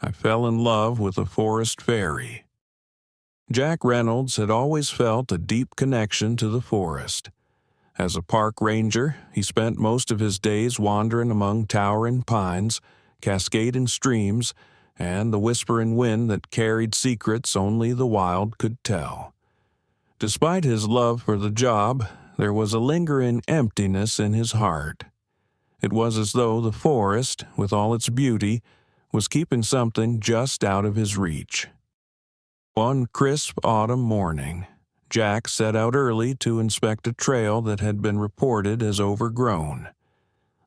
I fell in love with a forest fairy. Jack Reynolds had always felt a deep connection to the forest. As a park ranger, he spent most of his days wandering among towering pines, cascading streams, and the whispering wind that carried secrets only the wild could tell. Despite his love for the job, there was a lingering emptiness in his heart. It was as though the forest, with all its beauty, was keeping something just out of his reach. One crisp autumn morning, Jack set out early to inspect a trail that had been reported as overgrown.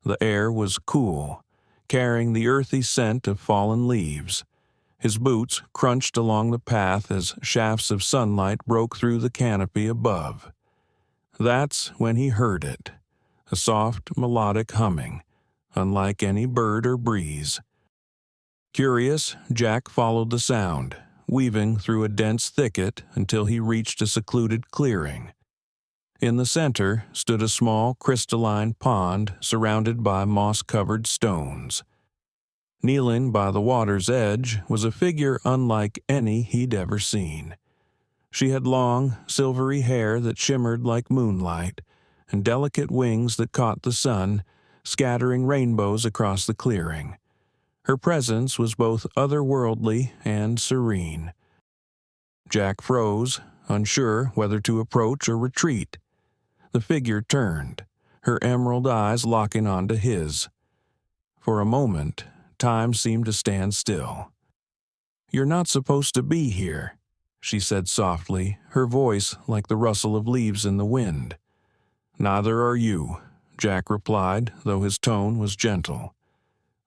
The air was cool, carrying the earthy scent of fallen leaves. His boots crunched along the path as shafts of sunlight broke through the canopy above. That's when he heard it, a soft, melodic humming, unlike any bird or breeze. Curious, Jack followed the sound, weaving through a dense thicket until he reached a secluded clearing. In the center stood a small crystalline pond surrounded by moss-covered stones. Kneeling by the water's edge was a figure unlike any he'd ever seen. She had long, silvery hair that shimmered like moonlight, and delicate wings that caught the sun, scattering rainbows across the clearing. Her presence was both otherworldly and serene. Jack froze, unsure whether to approach or retreat. The figure turned, her emerald eyes locking onto his. For a moment, time seemed to stand still. "You're not supposed to be here," she said softly, her voice like the rustle of leaves in the wind. "Neither are you," Jack replied, though his tone was gentle.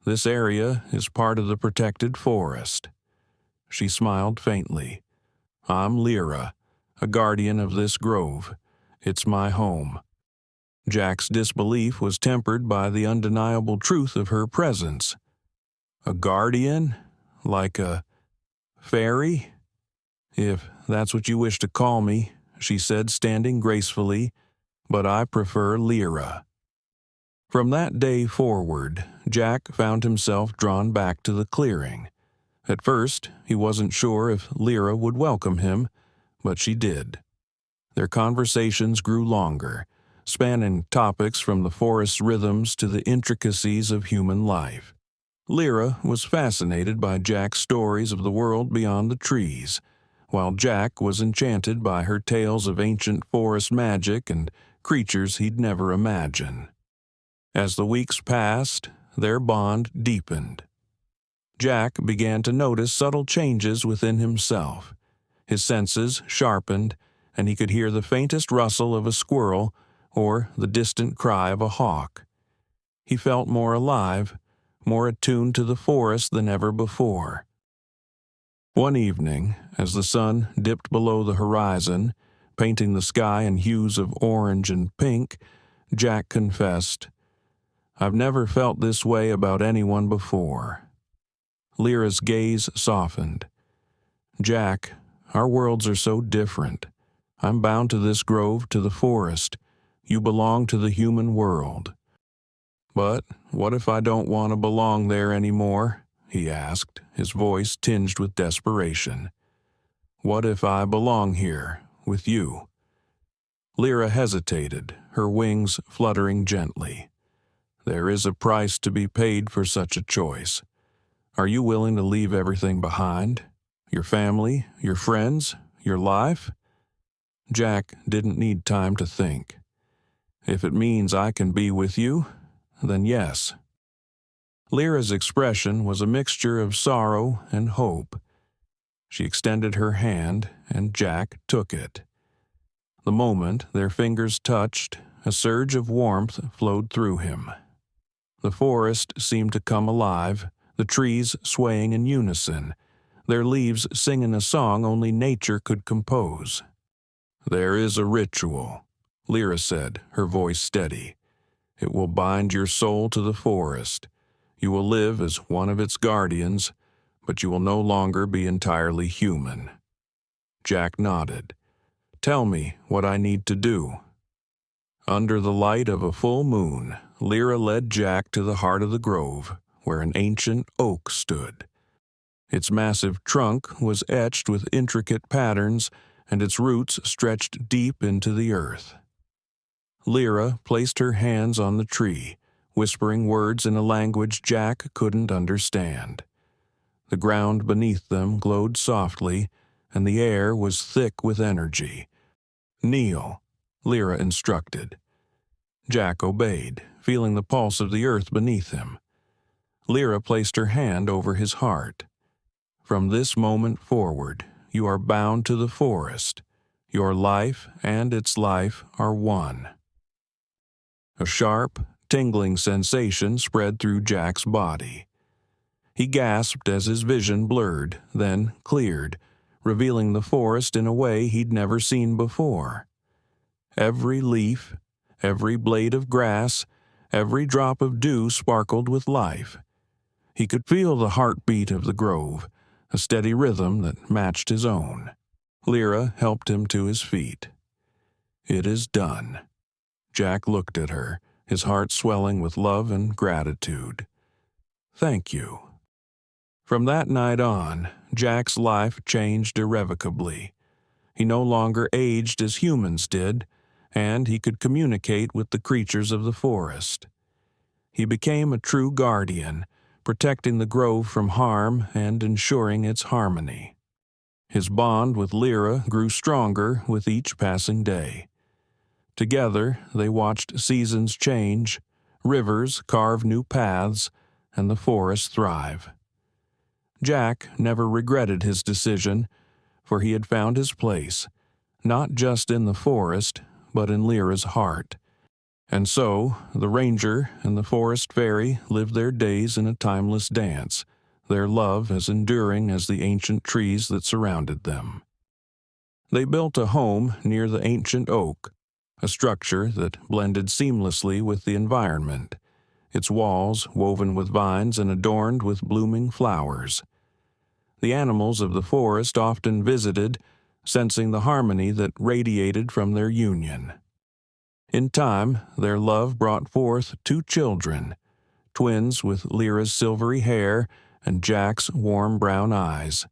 "This area is part of the protected forest." She smiled faintly. "I'm Lyra, a guardian of this grove. It's my home." Jack's disbelief was tempered by the undeniable truth of her presence. "A guardian? Like a fairy?" "If that's what you wish to call me," she said, standing gracefully, "but I prefer Lyra." From that day forward, Jack found himself drawn back to the clearing. At first, he wasn't sure if Lyra would welcome him, but she did. Their conversations grew longer, spanning topics from the forest's rhythms to the intricacies of human life. Lyra was fascinated by Jack's stories of the world beyond the trees, while Jack was enchanted by her tales of ancient forest magic and creatures he'd never imagined. As the weeks passed, their bond deepened. Jack began to notice subtle changes within himself. His senses sharpened, and he could hear the faintest rustle of a squirrel or the distant cry of a hawk. He felt more alive, more attuned to the forest than ever before. One evening, as the sun dipped below the horizon, painting the sky in hues of orange and pink, Jack confessed, "I've never felt this way about anyone before." Lyra's gaze softened. "Jack, our worlds are so different. I'm bound to this grove, to the forest. You belong to the human world." "But what if I don't want to belong there anymore?" he asked, his voice tinged with desperation. "What if I belong here, with you?" Lyra hesitated, her wings fluttering gently. "There is a price to be paid for such a choice. Are you willing to leave everything behind? Your family, your friends, your life?" Jack didn't need time to think. "If it means I can be with you, then yes." Lyra's expression was a mixture of sorrow and hope. She extended her hand, and Jack took it. The moment their fingers touched, a surge of warmth flowed through him. The forest seemed to come alive, the trees swaying in unison, their leaves singing a song only nature could compose. "There is a ritual," Lyra said, her voice steady. "It will bind your soul to the forest. You will live as one of its guardians, but you will no longer be entirely human." Jack nodded. "Tell me what I need to do." Under the light of a full moon, Lyra led Jack to the heart of the grove, where an ancient oak stood. Its massive trunk was etched with intricate patterns, and its roots stretched deep into the earth. Lyra placed her hands on the tree, whispering words in a language Jack couldn't understand. The ground beneath them glowed softly, and the air was thick with energy. "Kneel," Lyra instructed. Jack obeyed, feeling the pulse of the earth beneath him. Lyra placed her hand over his heart. "From this moment forward, you are bound to the forest. Your life and its life are one." A sharp, tingling sensation spread through Jack's body. He gasped as his vision blurred, then cleared, revealing the forest in a way he'd never seen before. Every leaf, every blade of grass, every drop of dew sparkled with life. He could feel the heartbeat of the grove, a steady rhythm that matched his own. Lyra helped him to his feet. "It is done." Jack looked at her, his heart swelling with love and gratitude. "Thank you." From that night on, Jack's life changed irrevocably. He no longer aged as humans did, and he could communicate with the creatures of the forest. He became a true guardian, protecting the grove from harm and ensuring its harmony. His bond with Lyra grew stronger with each passing day. Together, they watched seasons change, rivers carve new paths, and the forest thrive. Jack never regretted his decision, for he had found his place, not just in the forest, but in Lyra's heart. And so, the ranger and the forest fairy lived their days in a timeless dance, their love as enduring as the ancient trees that surrounded them. They built a home near the ancient oak, a structure that blended seamlessly with the environment, its walls woven with vines and adorned with blooming flowers. The animals of the forest often visited, sensing the harmony that radiated from their union. In time, their love brought forth 2 children, twins with Lyra's silvery hair and Jack's warm brown eyes.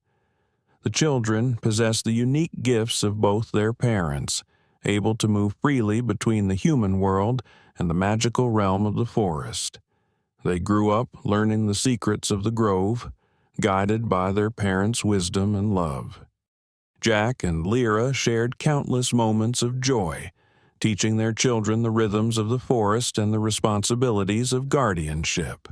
The children possessed the unique gifts of both their parents, able to move freely between the human world and the magical realm of the forest. They grew up learning the secrets of the grove, guided by their parents' wisdom and love. Jack and Lyra shared countless moments of joy, teaching their children the rhythms of the forest and the responsibilities of guardianship.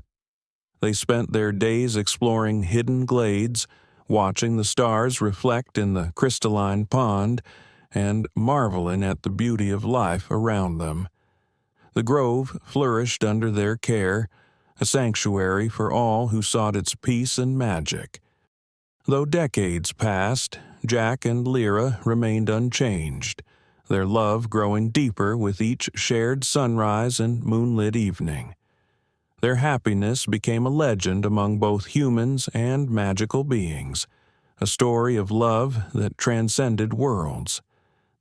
They spent their days exploring hidden glades, watching the stars reflect in the crystalline pond, and marveling at the beauty of life around them. The grove flourished under their care, a sanctuary for all who sought its peace and magic. Though decades passed, Jack and Lyra remained unchanged, their love growing deeper with each shared sunrise and moonlit evening. Their happiness became a legend among both humans and magical beings, a story of love that transcended worlds.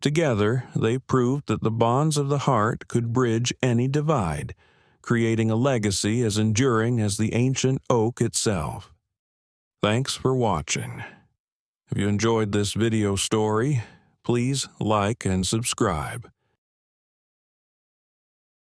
Together, they proved that the bonds of the heart could bridge any divide, creating a legacy as enduring as the ancient oak itself. Thanks for watching. If you enjoyed this video story, please like and subscribe.